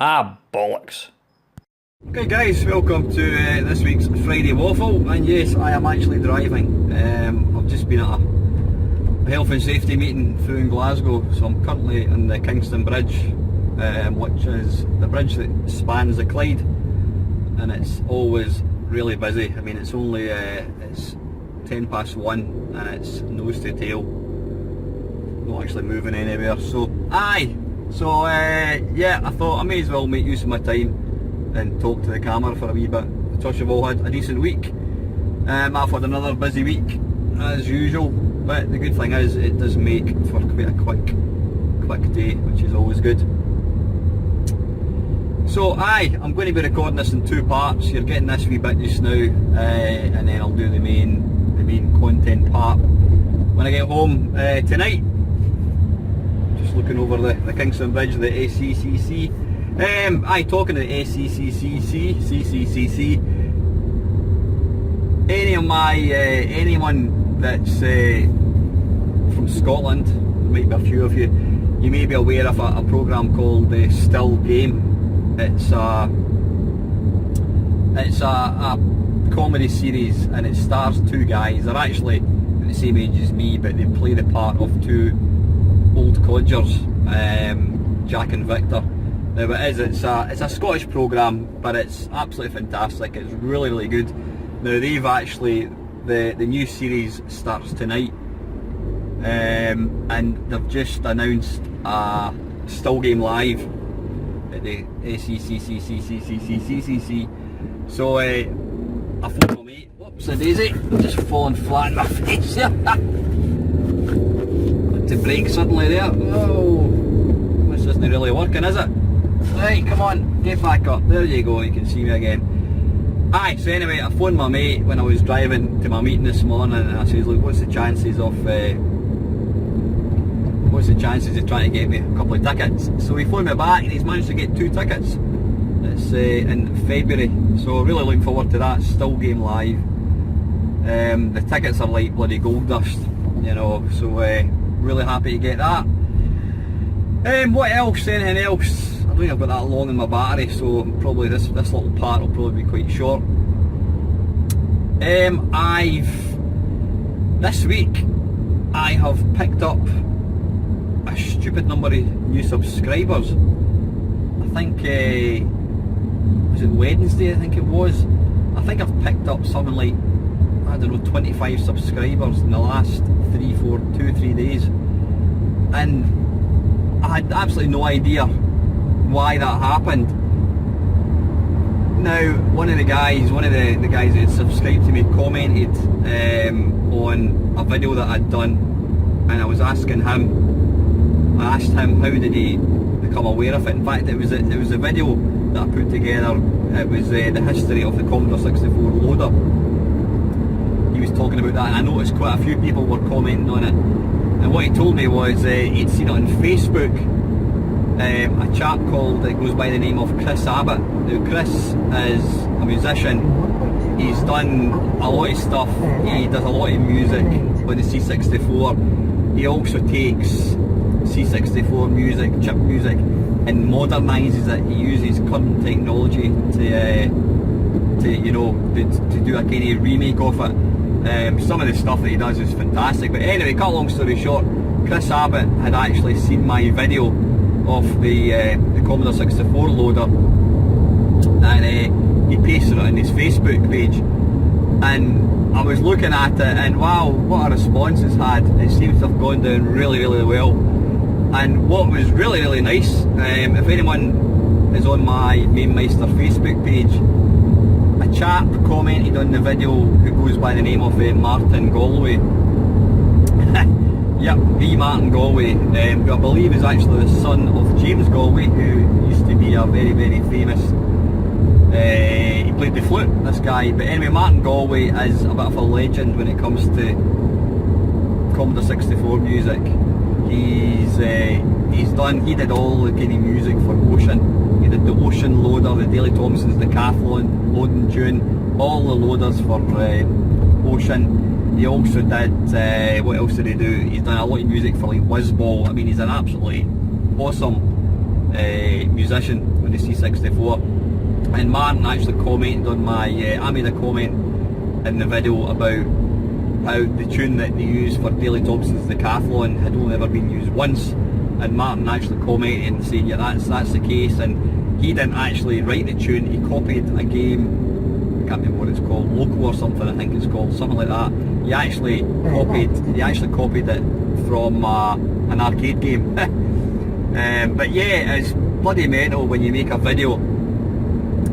Ah, bollocks. Okay guys, welcome to this week's Friday Waffle, and yes, I am actually driving. I've just been at a health and safety meeting through in Glasgow, so I'm currently on the Kingston Bridge, which is the bridge that spans the Clyde, and it's always really busy. I mean, it's only it's 1 and it's nose to tail, not actually moving anywhere. So yeah, I thought I may as well make use of my time and talk to the camera for a wee bit. Touch of all had a decent week. I've had another busy week as usual, but the good thing is it does make for quite a quick day, which is always good. So I'm going to be recording this in 2 parts. You're getting this wee bit just now, and then I'll do the main content part when I get home tonight. Just looking over the Kingston Bridge, the ACCC. Talking to the CCCC, anyone that's from Scotland, there might be a few of you, you may be aware of a programme called Still Game. It's a comedy series, and it stars 2 guys. They're actually the same age as me, but they play the part of 2 old codgers, Jack and Victor. Now it's a Scottish programme, but it's absolutely fantastic. It's really, really good. Now they've actually, the new series starts tonight, and they've just announced a Still Game Live at the ACCCCCCCCC. So I phoned my mate, whoops a daisy, I'm just falling flat in my face here. Got to brake suddenly there. Oh, this isn't really working, is it? Right, come on, get back up. There you go, you can see me again. So anyway, I phoned my mate when I was driving to my meeting this morning, and I says, look, what's the chances of trying to get me a couple of tickets? So he phoned me back and he's managed to get 2 tickets. It's in February, so really looking forward to that. Still Game Live. The tickets are like bloody gold dust, you know, so really happy to get that. What else? Anything else? I don't think I've got that long in my battery, so probably this little part will probably be quite short. This week I have picked up a stupid number of new subscribers. I think was it Wednesday? I think it was. I think I've picked up something like, I don't know, 25 subscribers in the last 2-3 days, and I had absolutely no idea why that happened. Now, one of the guys that had subscribed to me commented on a video that I'd done, and I asked him how did he become aware of it. In fact, it was a video that I put together. It was the history of the Commodore 64 loader. He was talking about that, and I noticed quite a few people were commenting on it. And what he told me was he'd seen it on Facebook. A chap that goes by the name of Chris Abbott. Now Chris is a musician. He's done a lot of stuff. He does a lot of music on the C64. He also takes C64 music, chip music, and modernises it. He uses current technology to do a kind of remake of it. Some of the stuff that he does is fantastic. But anyway, cut a long story short, Chris Abbott had actually seen my video of the Commodore 64 loader, and he pasted it on his Facebook page, and I was looking at it, and wow, what a response it's had. It seems to have gone down really, really well. And what was really, really nice, if anyone is on my Mainmeister Facebook page, a chap commented on the video who goes by the name of Martin Galway. Yep, V. Martin Galway, who I believe is actually the son of James Galway, who used to be a very, very famous, he played the flute, this guy. But anyway, Martin Galway is a bit of a legend when it comes to Commodore 64 music. He did all the kind of music for Ocean. He did the Ocean loader, the Daley Thompson's Decathlon, Loading Tune, all the loaders for Ocean. He also did, what else did he do? He's done a lot of music for like Whizball. I mean, he's an absolutely awesome musician. with the C64. And Martin actually commented on my, I made a comment in the video about how the tune that they used for Daley Thompson's Decathlon had only ever been used once, and Martin actually commented and saying, yeah, that's the case, and he didn't actually write the tune, he copied a game, I can't remember what it's called, Loco or something I think it's called, something like that. He actually copied it from an arcade game. But yeah, it's bloody mental when you make a video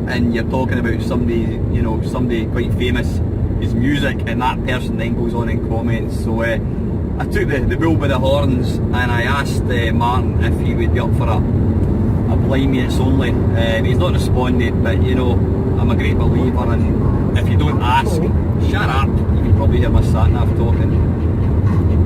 and you're talking about somebody, you know, somebody quite famous, his music, and that person then goes on and comments. So I took the bull by the horns and I asked Martin if he would be up for a blind mates only. He's not responded, but you know, I'm a great believer, and if you don't ask, shut up, you can probably hear my sat nav talking.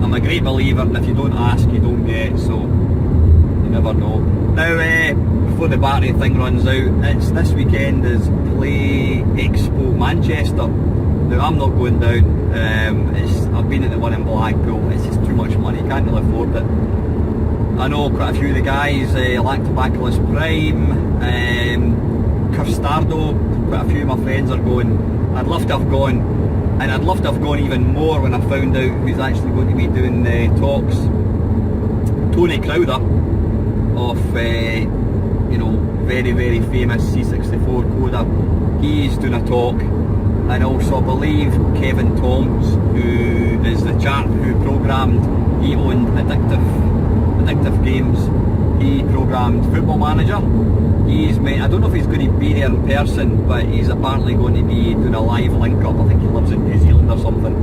I'm a great believer, and if you don't ask, you don't get, so you never know. Now, before the battery thing runs out, it's this weekend is Play Expo Manchester. Now I'm not going down, I've been at the one in Blackpool, it's just too much money, can't really afford it. I know quite a few of the guys, Lactobacillus Prime, Curstardo, quite a few of my friends are going. I'd love to have gone, and I'd love to have gone even more when I found out who's actually going to be doing the talks. Tony Crowther of, you know, very, very famous C64 coder, he's doing a talk. And also I believe Kevin Toms, who is the chap who programmed, he owned Addictive Games, he programmed Football Manager. I don't know if he's going to be there in person, but he's apparently going to be doing a live link up. I think he lives in New Zealand or something.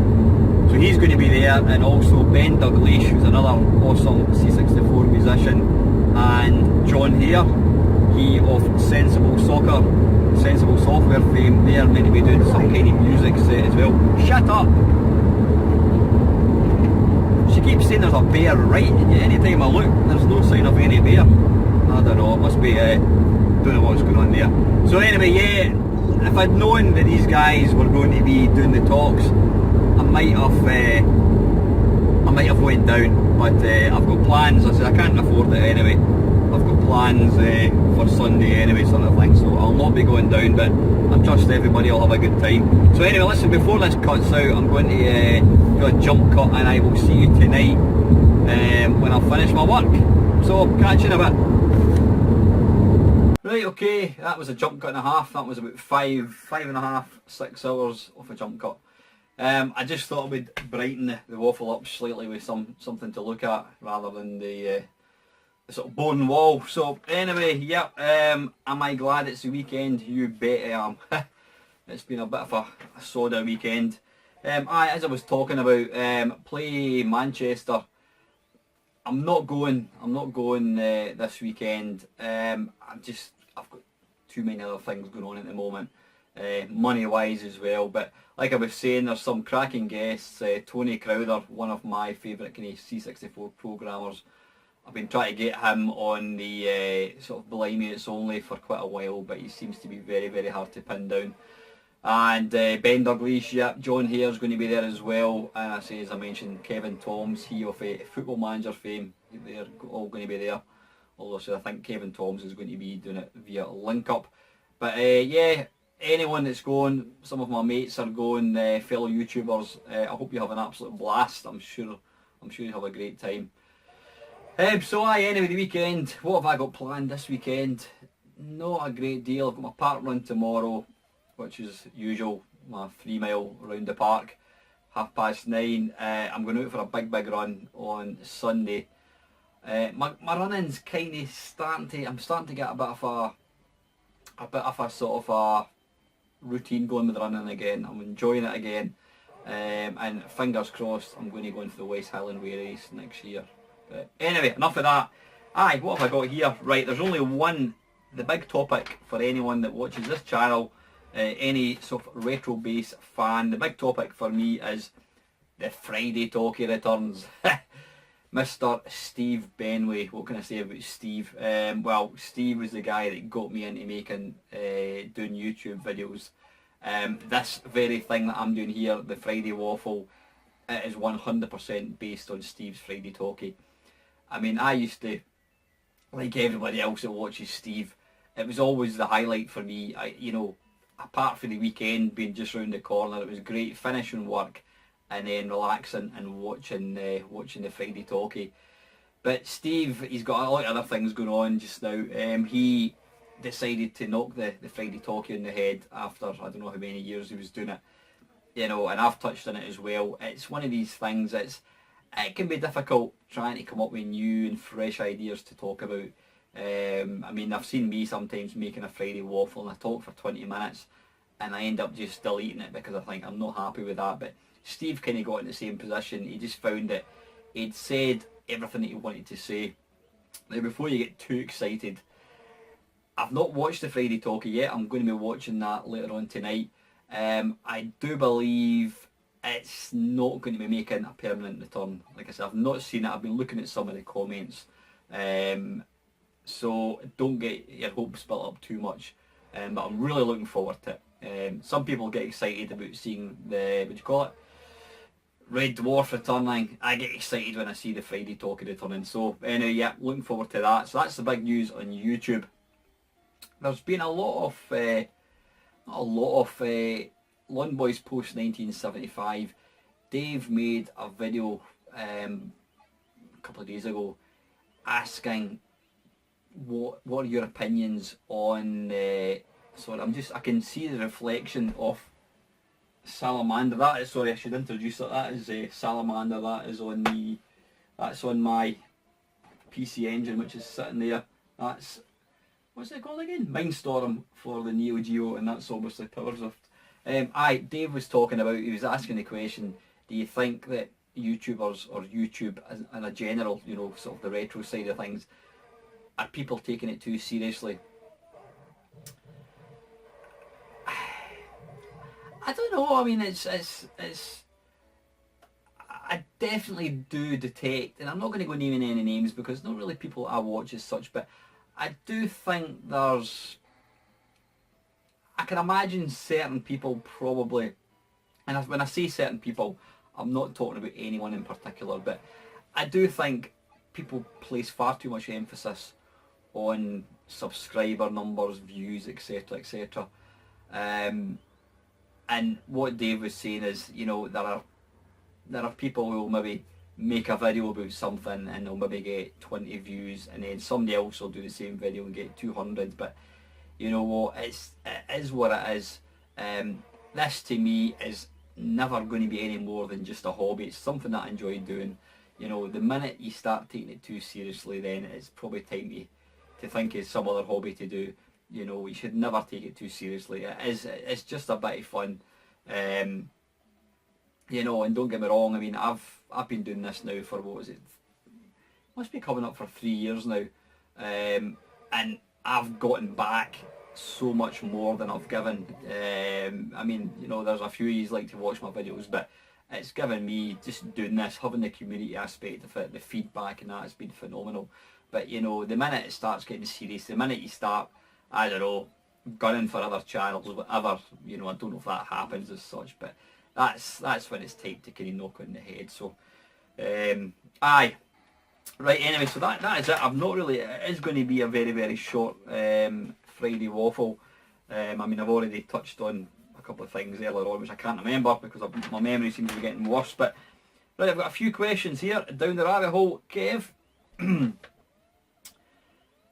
So he's going to be there, and also Ben Dalglish, who's another awesome C64 musician, and John Hare, he of Sensible Software fame, they are meant to be doing some kind of music set as well. Shut up! She keeps saying there's a bear right, and anytime I look, there's no sign of any bear. I don't know, it must be, don't know what's going on there. So anyway, yeah, if I'd known that these guys were going to be doing the talks, I might have went down, but I've got plans. I said I can't afford it anyway. I've got plans for Sunday anyway, sort of thing, so I'll not be going down, but I trust everybody will have a good time. So anyway, listen, before this cuts out, I'm going to do a jump cut, and I will see you tonight when I finish my work. So catch you in a bit. Right, okay, that was a jump cut and a half. That was about 5.5, 6 hours of a jump cut. I just thought I would brighten the waffle up slightly with something to look at rather than the sort of boring wall. So anyway, yep, am I glad it's the weekend? You bet I am. It's been a bit of a soda weekend. As I was talking about, Play Manchester. I'm not going this weekend. I've got too many other things going on at the moment, money wise as well. But like I was saying, there's some cracking guests. Tony Crowther, one of my favourite kind of C64 programmers. I've been trying to get him on the sort of Blind Mates only for quite a while, but he seems to be very, very hard to pin down. And Ben Dalglish, yep, John Hare's going to be there as well. And I say, as I mentioned, Kevin Toms, he of Football Manager fame, they're all going to be there. Although I think Kevin Toms is going to be doing it via link up. But yeah, anyone that's going, some of my mates are going, fellow YouTubers, I hope you have an absolute blast. I'm sure you have a great time. So anyway, the weekend, what have I got planned this weekend? Not a great deal. I've got my park run tomorrow, which is usual, my 3 mile round the park, 9:30. I'm going out for a big run on Sunday. My running's kind of I'm starting to get a bit of a sort of a routine going with running again. I'm enjoying it again, and fingers crossed I'm going to go into the West Highland Way race next year. But anyway, enough of that. What have I got here? Right, there's only one, the big topic for anyone that watches this channel, any sort of retro bass fan. The big topic for me is the Friday Talkie returns. Mr. Steve Benway. What can I say about Steve? Well, Steve was the guy that got me into making, doing YouTube videos. This very thing that I'm doing here, the Friday Waffle, it is 100% based on Steve's Friday Talkie. I mean, I used to, like everybody else that watches Steve, it was always the highlight for me. Apart from the weekend being just round the corner, it was great finishing work and then relaxing and watching the Friday Talkie. But Steve, he's got a lot of other things going on just now. He decided to knock the Friday Talkie on the head after I don't know how many years he was doing it. And I've touched on it as well. It's one of these things. It can be difficult trying to come up with new and fresh ideas to talk about. I've seen me sometimes making a Friday waffle and I talk for 20 minutes and I end up just deleting it because I think I'm not happy with that. But Steve kind of got in the same position. He just found that he'd said everything that he wanted to say. Now, before you get too excited, I've not watched the Friday Talkie yet. I'm going to be watching that later on tonight. I do believe it's not going to be making a permanent return. Like I said, I've not seen it. I've been looking at some of the comments. So don't get your hopes built up too much. But I'm really looking forward to it. Some people get excited about seeing the, Red Dwarf returning. I get excited when I see the Friday Talkie returning. So anyway, yeah, looking forward to that. So that's the big news on YouTube. There's been a lot of Lon Boys post 1975. Dave made a video a couple of days ago asking what are your opinions on I can see the reflection of Salamander. That is, sorry, I should introduce it. That is Salamander. That's on my PC Engine, which is sitting there. That's, what's it called again? Mindstorm for the Neo Geo, and that's obviously PowerSoft. Dave was talking about, he was asking the question, do you think that YouTubers or YouTube in a general, sort of the retro side of things, are people taking it too seriously? I don't know. I mean, I definitely do detect, and I'm not going to go naming any names because not really people I watch as such, but I do think I can imagine certain people probably, and when I say certain people, I'm not talking about anyone in particular, but I do think people place far too much emphasis on subscriber numbers, views, etc, etc. And what Dave was saying is, there are people who will maybe make a video about something and they'll maybe get 20 views, and then somebody else will do the same video and get 200. But you know what, it is what it is. This to me is never going to be any more than just a hobby. It's something that I enjoy doing. The minute you start taking it too seriously, then it's probably time to think of some other hobby to do. We should never take it too seriously. It's just a bit of fun. And don't get me wrong, I mean, I've been doing this now for, what was it? Must be coming up for 3 years now. And I've gotten back so much more than I've given. There's a few of you like to watch my videos, but it's given me, just doing this, having the community aspect of it, the feedback and that has been phenomenal. But the minute it starts getting serious, the minute you start, I don't know, gunning for other channels, whatever, I don't know if that happens as such, but that's when it's time to kind of knock on the head. So, right, anyway, so that is it. It is going to be a very, very short Friday Waffle. I've already touched on a couple of things earlier on, which I can't remember because my memory seems to be getting worse, but, right, I've got a few questions here, down the rabbit hole. Kev,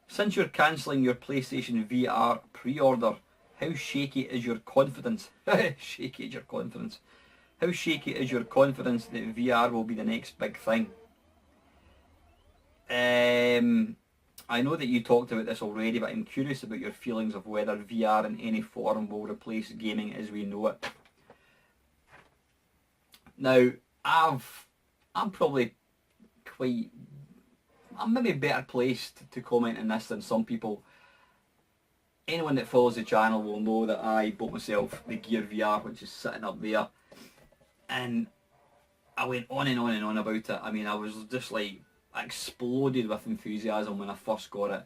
since you're cancelling your PlayStation VR pre-order, how shaky is your confidence? Shaky is your confidence. How shaky is your confidence that VR will be the next big thing? I know that you talked about this already, but I'm curious about your feelings of whether VR in any form will replace gaming as we know it. Now, I'm maybe better placed to comment on this than some people. Anyone that follows the channel will know that I bought myself the Gear VR, which is sitting up there, and I went on and on and on about it. I mean, I was just like exploded with enthusiasm when I first got it.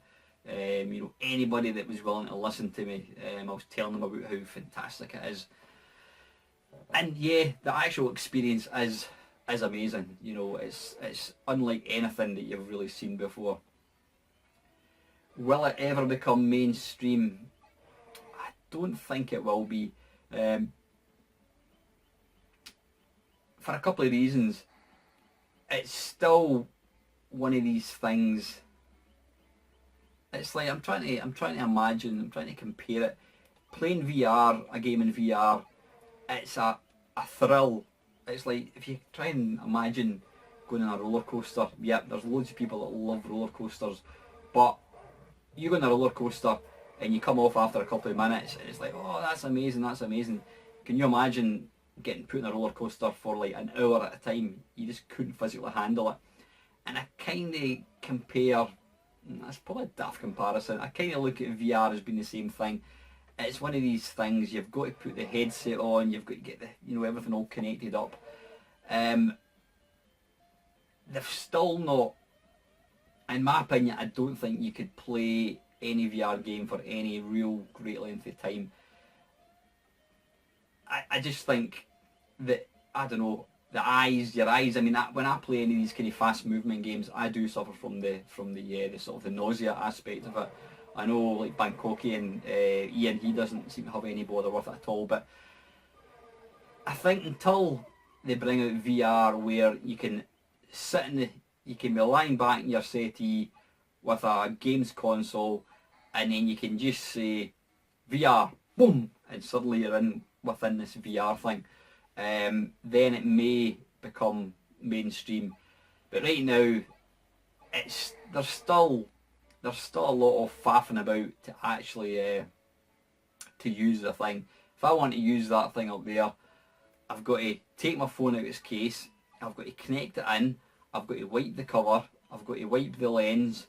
Anybody that was willing to listen to me, I was telling them about how fantastic it is. And yeah, the actual experience is amazing. It's unlike anything that you've really seen before. will it ever become mainstream? I don't think it will be. For a couple of reasons. It's still one of these things. It's like I'm trying to imagine, I'm trying to compare it. Playing VR, a game in VR, it's a thrill. It's like if you try and imagine going on a roller coaster. Yep, there's loads of people that love roller coasters, but you go on a roller coaster and you come off after a couple of minutes and it's like, oh, that's amazing, that's amazing. Can you imagine getting put in a roller coaster for like an hour at a time? You just couldn't physically handle it. And I kind of compare, that's probably a daft comparison, I kind of look at VR as being the same thing. It's one of these things, you've got to put the headset on, you've got to get the, everything all connected up. They've still not, in my opinion, I don't think you could play any VR game for any real great length of time. I just think that, I don't know, your eyes. I mean, when I play any of these kind of fast movement games, I do suffer from the sort of the nausea aspect of it. I know, like Bangkoki and Ian, he doesn't seem to have any bother with it at all. But I think until they bring out VR, where you can sit you can be lying back in your settee with a games console, and then you can just say VR, boom, and suddenly you're within this VR thing. Then it may become mainstream, but right now there's still a lot of faffing about to actually to use the thing. If I want to use that thing up there, I've got to take my phone out of its case, I've got to connect it in, I've got to wipe the cover, I've got to wipe the lens,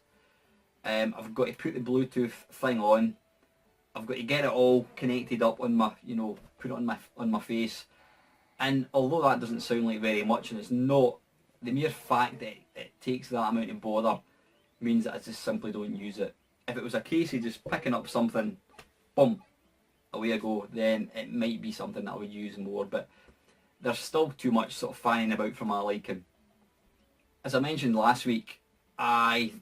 I've got to put the Bluetooth thing on, I've got to get it all connected up on my, put it on my face. And although that doesn't sound like very much, and it's not, the mere fact that it takes that amount of bother means that I just simply don't use it. If it was a case of just picking up something, boom, away I go, then it might be something that I would use more, but there's still too much sort of fanning about for my liking. As I mentioned last week, I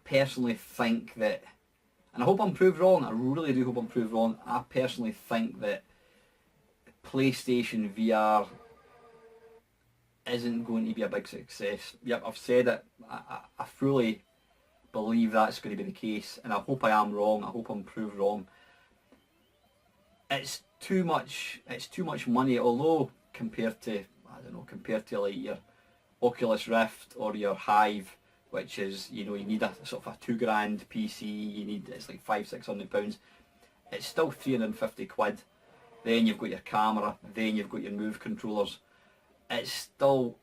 personally think that, and I hope I'm proved wrong, I really do hope I'm proved wrong, I personally think that PlayStation VR isn't going to be a big success. Yep, I've said it. I fully believe that's going to be the case, and I hope I am wrong. I hope I'm proved wrong. It's too much money. Although compared to like your Oculus Rift or your Hive, which is you need a sort of a £2,000 PC. It's like £500-600. It's still 350 quid. Then you've got your camera, then you've got your Move controllers. It's still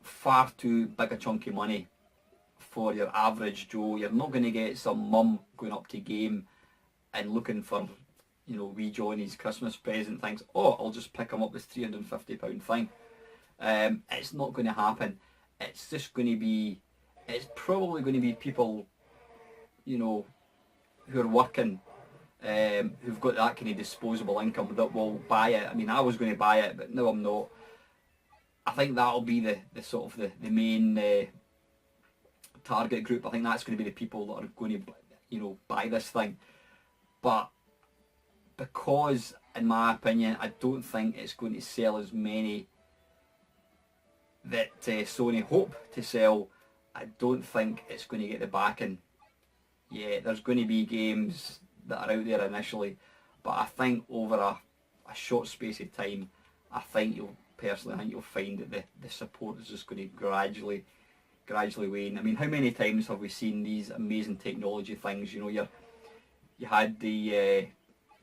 far too big a chunk of money for your average Joe. You're not going to get some mum going up to game and looking for, wee Johnny's Christmas present, thinks, oh, I'll just pick him up this £350 thing. It's not going to happen. It's just going to be, it's probably going to be people, who are working, who've got that kind of disposable income that will buy it. I mean, I was going to buy it, but no, I'm not. I think that'll be the sort of the main target group. I think that's going to be the people that are going to buy this thing. But because, in my opinion, I don't think it's going to sell as many that Sony hope to sell, I don't think it's going to get the backing. Yeah, there's going to be games that are out there initially, but I think over a short space of time, I think you'll find that the support is just going to gradually wane. I mean, how many times have we seen these amazing technology things? You had the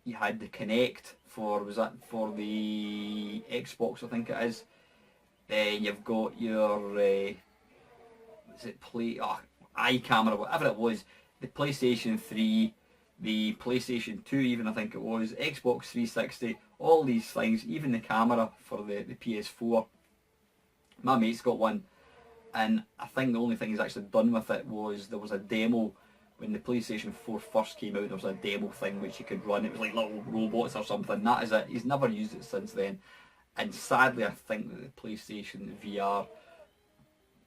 Kinect for the Xbox, I think it is. Then you've got your iCamera, whatever it was, the PlayStation 3, the PlayStation 2 even, I think it was, Xbox 360, all these things, even the camera for the PS4. My mate's got one, and I think the only thing he's actually done with it was there was a demo when the PlayStation 4 first came out. There was a demo thing which you could run. It was like little robots or something. That is it. He's never used it since then. And sadly, I think that the PlayStation VR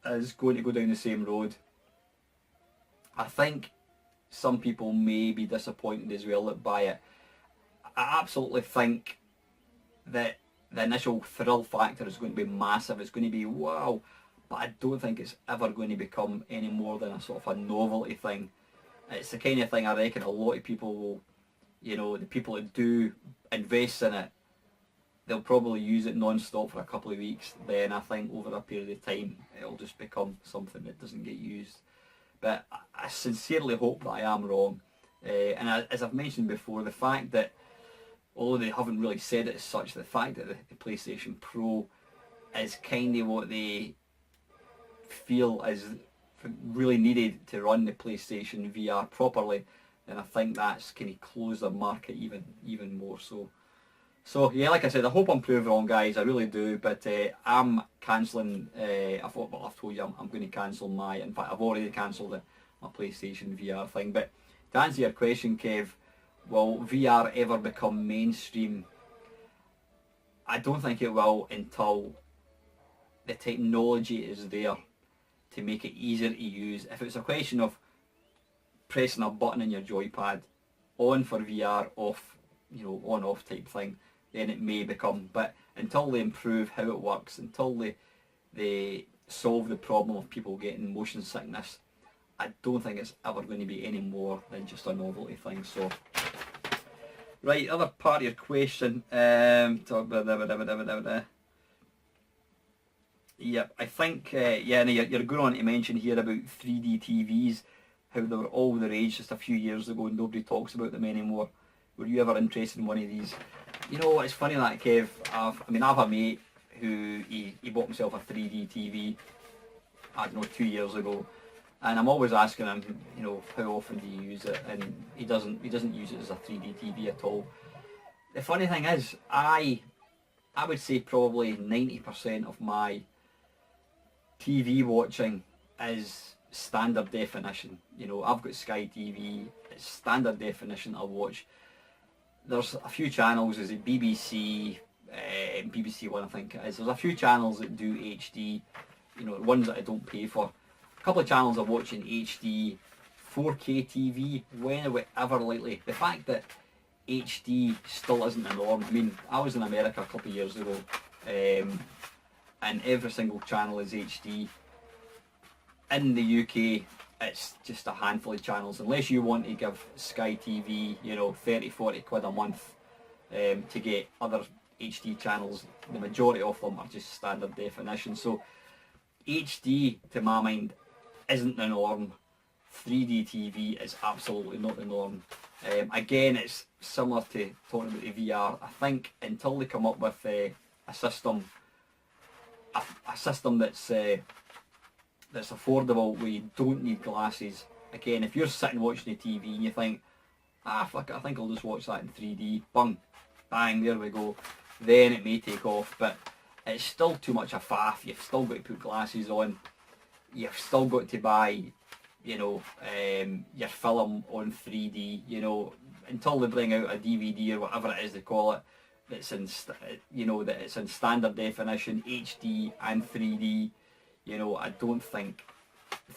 is going to go down the same road. I think some people may be disappointed as well by it. I absolutely think that the initial thrill factor is going to be massive. It's going to be wow, but I don't think it's ever going to become any more than a sort of a novelty thing. It's the kind of thing I reckon a lot of people will, you know, the people that do invest in it, they'll probably use it non-stop for a couple of weeks. Then I think over a period of time, it'll just become something that doesn't get used. But I sincerely hope that I am wrong. And as I've mentioned before, the fact that, although they haven't really said it as such, the fact that the PlayStation Pro is kind of what they feel is really needed to run the PlayStation VR properly, then I think that's kind of closed the market even more so. So yeah, like I said, I hope I'm proved wrong, guys. I really do. But I'm cancelling. I've told you I'm going to cancel my. In fact, I've already cancelled my PlayStation VR thing. But to answer your question, Kev, will VR ever become mainstream? I don't think it will until the technology is there to make it easier to use. If it's a question of pressing a button in your joypad, on for VR, off, you know, on off type thing, then it may become. But until they improve how it works, until they solve the problem of people getting motion sickness, I don't think it's ever going to be any more than just a novelty thing. So, right, other part of your question. Yep, I think, yeah, no, you're going on to mention here about 3D TVs, how they were all the rage just a few years ago and nobody talks about them anymore. Were you ever interested in one of these? You know, it's funny that, Kev, I have a mate who, he bought himself a 3D TV, I don't know, 2 years ago. And I'm always asking him, you know, how often do you use it? And he doesn't use it as a 3D TV at all. The funny thing is, I would say probably 90% of my TV watching is standard definition. You know, I've got Sky TV, it's standard definition I watch. There's a few channels, is it BBC, BBC One I think it is. There's a few channels that do HD, you know, ones that I don't pay for. A couple of channels I watch in HD, 4K TV, whenever lately. The fact that HD still isn't the norm. I mean, I was in America a couple of years ago, and every single channel is HD. In the UK, it's just a handful of channels, unless you want to give Sky TV, you know, 30-40 quid a month to get other HD channels. The majority of them are just standard definition. So HD, to my mind, isn't the norm. 3D TV is absolutely not the norm. Again, it's similar to talking about the VR. I think until they come up with a system that's affordable, where you don't need glasses. Again, if you're sitting watching the TV and you think, fuck it, I think I'll just watch that in 3D, bang, there we go, then it may take off. But it's still too much a faff. You've still got to put glasses on, you've still got to buy, you know, your film on 3D, you know, until they bring out a DVD or whatever it is they call it, that's in, you know, that it's in standard definition, HD and 3D. You know, I don't think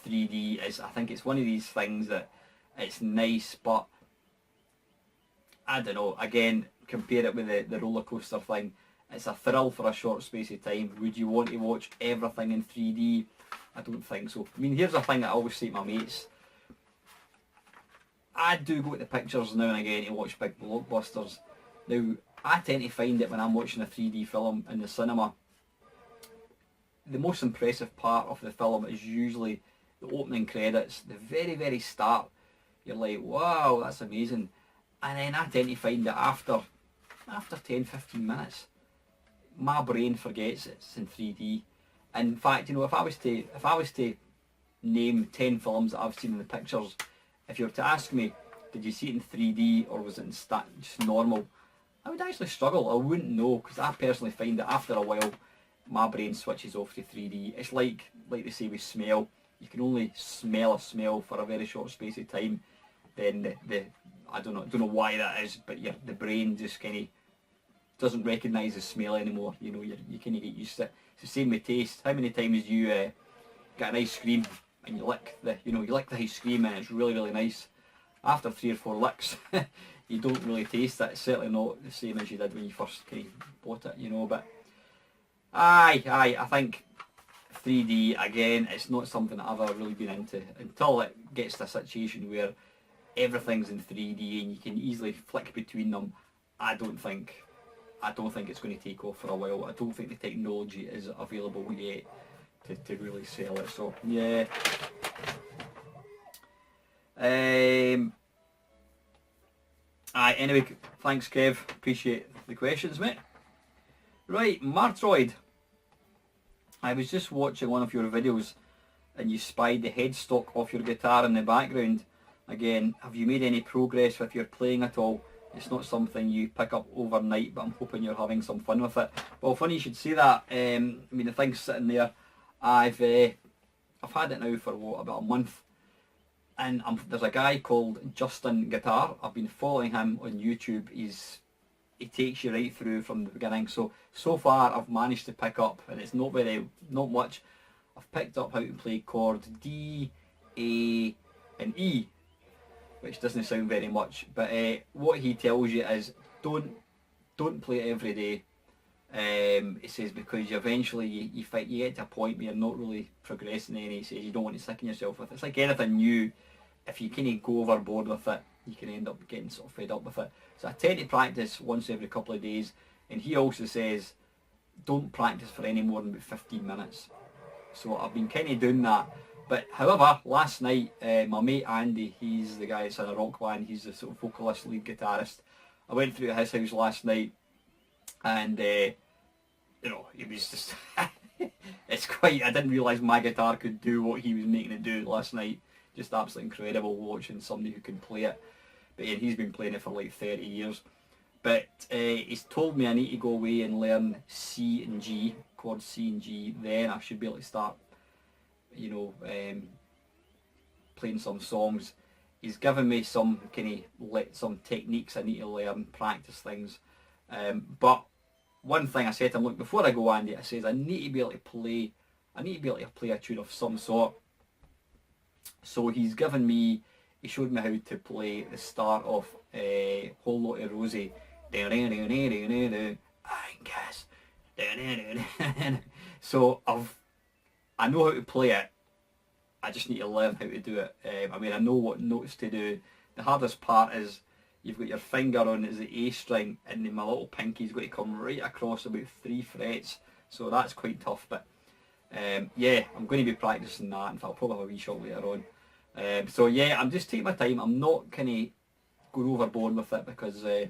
3D is, I think it's one of these things that it's nice, but I don't know, again, compare it with the roller coaster thing. It's a thrill for a short space of time. Would you want to watch everything in 3D? I don't think so. I mean, here's the thing that I always say to my mates. I do go to the pictures now and again to watch big blockbusters. Now, I tend to find that when I'm watching a 3D film in the cinema, the most impressive part of the film is usually the opening credits, the very, very start. You're like, wow, that's amazing. And then I tend to find that after 10-15 minutes, my brain forgets it's in 3D. In fact, you know, if I was to name 10 films that I've seen in the pictures, if you were to ask me, did you see it in 3D or was it in just normal, I would actually struggle. I wouldn't know, because I personally find that after a while, my brain switches off to 3D. It's like they say with smell. You can only smell a smell for a very short space of time. Then I don't know why that is, but the brain just kind of doesn't recognise the smell anymore. You know, you kind of get used to it. It's the same with taste. How many times do you get an ice cream and you lick the ice cream and it's really, really nice, after 3 or 4 licks, you don't really taste it. It's certainly not the same as you did when you first kind of bought it, you know. But I think 3D, again, it's not something I've ever really been into until it gets to a situation where everything's in 3D and you can easily flick between them. I don't think it's going to take off for a while. I don't think the technology is available yet to really sell it. So yeah. Anyway, thanks Kev, appreciate the questions, mate. Right, Martroid, I was just watching one of your videos and you spied the headstock off your guitar in the background. Again, have you made any progress with your playing at all? It's not something you pick up overnight, but I'm hoping you're having some fun with it. Well, funny you should say that. I mean, the thing's sitting there. I've had it now for what, about a month, and there's a guy called Justin Guitar. I've been following him on YouTube. He takes you right through from the beginning. So far I've managed to pick up, and it's not much. I've picked up how to play chord D, A, and E, which doesn't sound very much, but what he tells you is don't play it every day. He says because eventually you get to a point where you're not really progressing any. He says you don't want to sicken yourself with it. It's like anything new. If you kind of go overboard with it, you can end up getting sort of fed up with it. So I tend to practice once every couple of days, and he also says don't practice for any more than about 15 minutes. So I've been kind of doing that. But however, last night, my mate Andy, he's the guy that's in a rock band, he's the sort of vocalist, lead guitarist. I went through his house last night, and you know, he was just, I didn't realise my guitar could do what he was making it do last night. Just absolutely incredible watching somebody who can play it. But yeah, he's been playing it for like 30 years. But he's told me I need to go away and learn C and G, chords C and G, then I should be able to start, you know, playing some songs. He's given me some some techniques I need to learn, practice things. But one thing I said to him, look, before I go, Andy, I says I need to be able to play a tune of some sort. So he showed me how to play the start of Whole Lot of Rosie. I guess. So I know how to play it. I just need to learn how to do it. I mean, I know what notes to do. The hardest part is you've got your finger on is the A string, and then my little pinky's got to come right across about 3 frets. So that's quite tough. But yeah, I'm going to be practicing that. In fact, I'll probably have a wee shot later on. So yeah, I'm just taking my time. I'm not kind of going overboard with it because I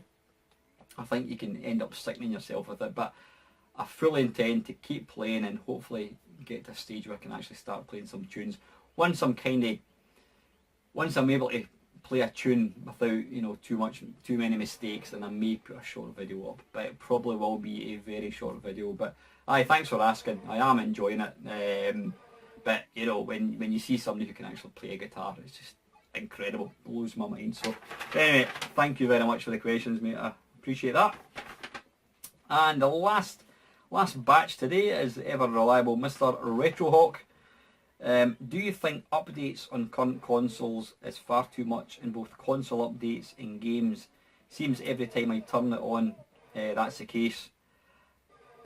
think you can end up sickening yourself with it. But I fully intend to keep playing and hopefully get to a stage where I can actually start playing some tunes. Once I'm able to play a tune without, you know, too many mistakes, then I may put a short video up. But it probably will be a very short video. But aye, thanks for asking. I am enjoying it. But you know, when you see somebody who can actually play a guitar, it's just incredible. Blows my mind. So anyway, thank you very much for the questions, mate. I appreciate that. And the last batch today is the ever reliable Mr. Retrohawk. Do you think updates on current consoles is far too much in both console updates and games? Seems every time I turn it on, that's the case.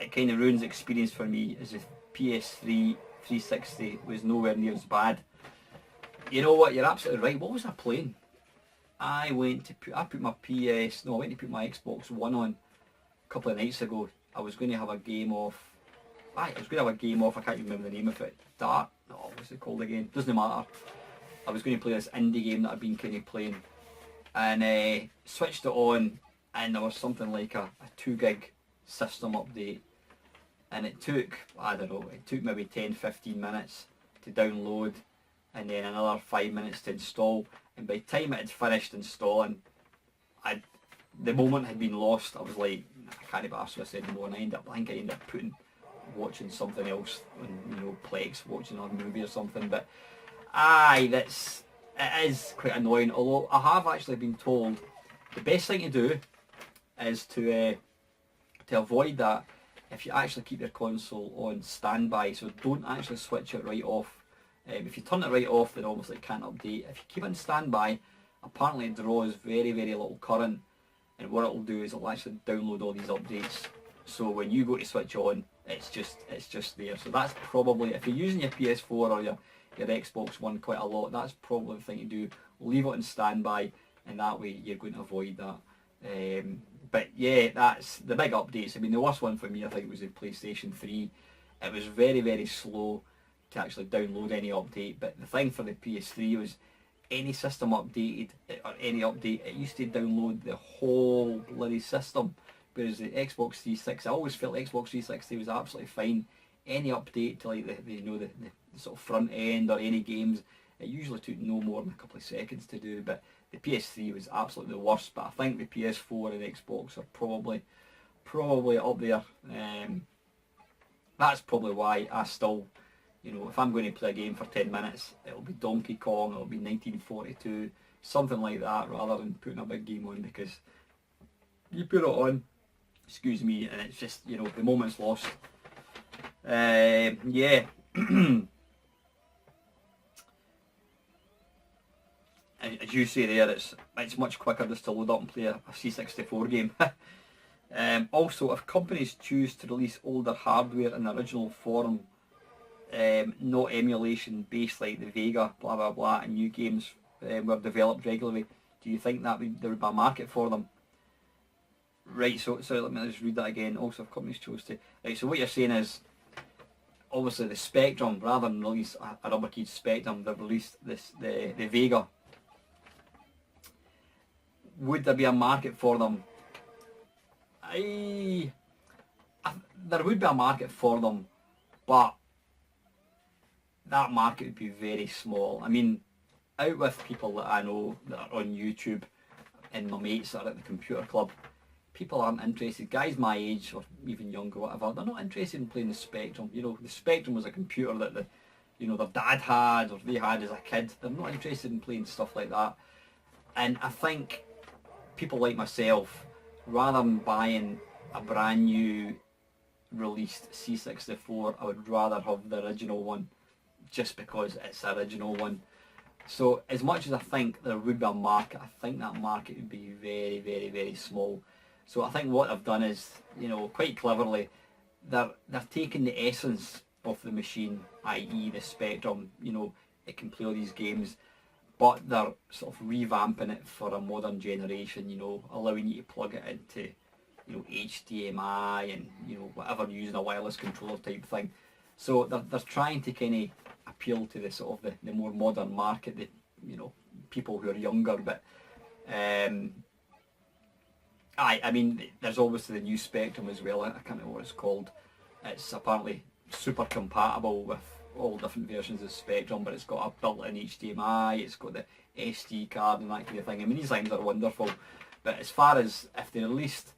It kind of ruins the experience for me, as the PS3 360 was nowhere near as bad. You know what, you're absolutely right. What was I playing? I went to put my Xbox One on a couple of nights ago. I was going to have a game of, I can't remember the name of it. What's it called again? Doesn't matter. I was going to play this indie game that I've been kind of playing, and switched it on, and there was something like a 2 gig system update, and it took, I don't know, maybe 10-15 minutes to download, and then another 5 minutes to install, and by the time it had finished installing, the moment had been lost. I was like, I can't be arsed with this anymore, and I think I ended up watching something else on, you know, Plex, watching a movie or something. But aye, it is quite annoying. Although I have actually been told the best thing to do is to avoid that if you actually keep your console on standby. So don't actually switch it right off. If you turn it right off, then obviously it can't update. If you keep it on standby, apparently it draws very, very little current, and what it'll do is it'll actually download all these updates. So when you go to switch on, it's just there. So that's probably, if you're using your PS4 or your Xbox One quite a lot, that's probably the thing to do. Leave it on standby, and that way you're going to avoid that. But yeah, that's the big updates. I mean, the worst one for me, I think, was the PlayStation 3. It was very, very slow to actually download any update. But the thing for the PS3 was any system updated, or any update, it used to download the whole bloody system. Whereas the Xbox 360, I always felt Xbox 360 was absolutely fine. Any update to like the sort of front end or any games, it usually took no more than a couple of seconds to do. But the PS3 was absolutely the worst. But I think the PS4 and Xbox are probably up there. That's probably why I still, if I'm going to play a game for 10 minutes, it'll be Donkey Kong, it'll be 1942, something like that, rather than putting a big game on, because you put it on, excuse me, and it's just, the moment's lost. Yeah. As you say there, it's much quicker just to load up and play a C64 game. Also, if companies choose to release older hardware in the original form, not emulation based like the Vega, blah blah blah, and new games were developed regularly, do you think there would be a market for them? Right, so let me just read that again. Also, if companies chose to... Right, so what you're saying is, obviously the Spectrum, rather than release a rubber keyed Spectrum, they've released the Vega. Would there be a market for them? There would be a market for them, but that market would be very small. I mean, out with people that I know that are on YouTube and my mates that are at the computer club, people aren't interested. Guys my age or even younger, whatever, they're not interested in playing the Spectrum. The Spectrum was a computer that their dad had or they had as a kid. They're not interested in playing stuff like that. And I think people like myself, rather than buying a brand new released C64, I would rather have the original one, just because it's the original one. So as much as I think there would be a market, I think that market would be very, very, very small. So I think what they've done is, quite cleverly, they're taking the essence of the machine, i.e. the Spectrum, it can play all these games, but they're sort of revamping it for a modern generation, allowing you to plug it into, HDMI and, whatever, using a wireless controller type thing. So they're trying to kind of appeal to the sort of the more modern market, the people who are younger. But I mean, there's obviously the new Spectrum as well. I can't remember what it's called. It's apparently super compatible with all different versions of Spectrum, but it's got a built-in HDMI, it's got the SD card and that kind of thing. I mean, these things are wonderful. But as far as if they released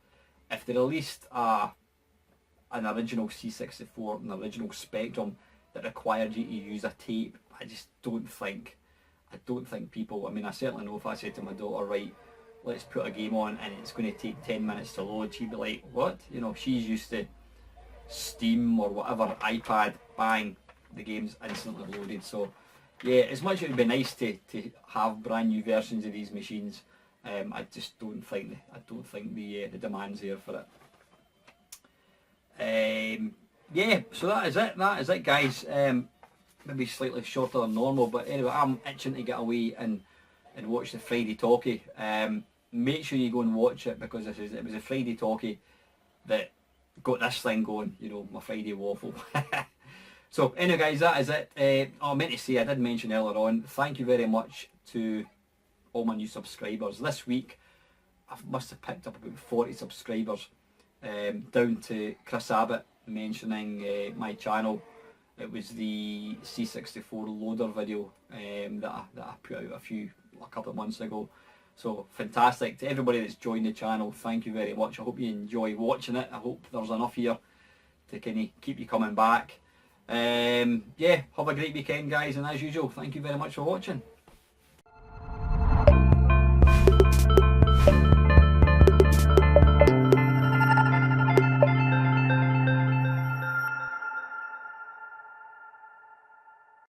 an original C64, an original Spectrum that required you to use a tape, I don't think people, I mean, I certainly know if I said to my daughter, right, let's put a game on and it's going to take 10 minutes to load, she'd be like, what? She's used to Steam or whatever, iPad, bang, the game's instantly loaded. So yeah, as much as it would be nice to have brand new versions of these machines, I just don't think the demand's there for it. Yeah, so that is it guys. Maybe slightly shorter than normal, but anyway, I'm itching to get away and watch the Friday Talkie. Make sure you go and watch it, because it was a Friday Talkie that got this thing going, my Friday Waffle. So anyway guys, that is it. I meant to say, I did mention earlier on, thank you very much to all my new subscribers. This week I must have picked up about 40 subscribers, down to Chris Abbott mentioning my channel. It was the C64 loader video that I put out a couple of months ago. So fantastic to everybody that's joined the channel. Thank you very much. I hope you enjoy watching it. I hope there's enough here to kind of keep you coming back. Yeah, have a great weekend guys, and as usual, thank you very much for watching.